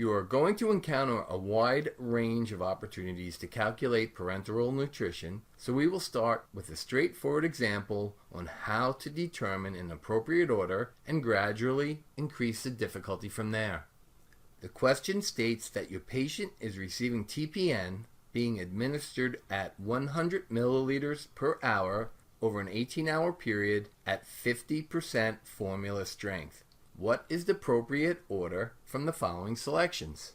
You are going to encounter a wide range of opportunities to calculate parenteral nutrition, so we will start with a straightforward example on how to determine an appropriate order and gradually increase the difficulty from there. The question states that your patient is receiving TPN being administered at 100 milliliters per hour over an 18-hour period at 50% formula strength. What is the appropriate order from the following selections?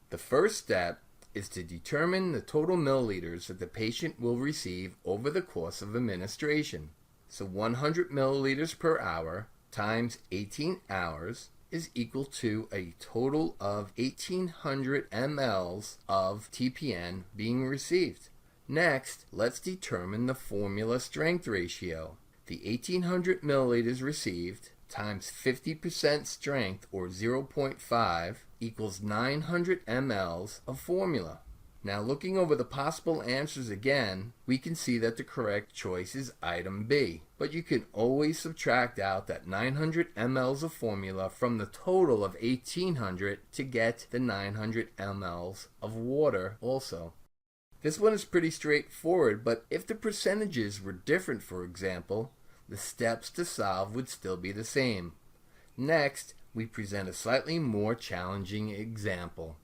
The first step is to determine the total milliliters that the patient will receive over the course of administration. So 100 milliliters per hour times 18 hours is equal to a total of 1800 mLs of TPN being received. Next, let's determine the formula strength ratio. The 1800 milliliters received times 50% strength, or 0.5, equals 900 mLs of formula. Now, looking over the possible answers again, we can see that the correct choice is item B. But you can always subtract out that 900 mLs of formula from the total of 1800 to get the 900 mLs of water also. This one is pretty straightforward, but if the percentages were different, for example, the steps to solve would still be the same. Next, we present a slightly more challenging example.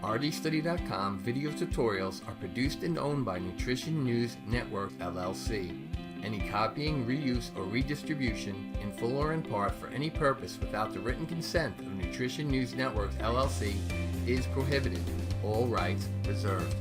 RDStudy.com video tutorials are produced and owned by Nutrition News Network, LLC. Any copying, reuse, or redistribution, in full or in part for any purpose without the written consent of Nutrition News Network, LLC, is prohibited. All rights reserved.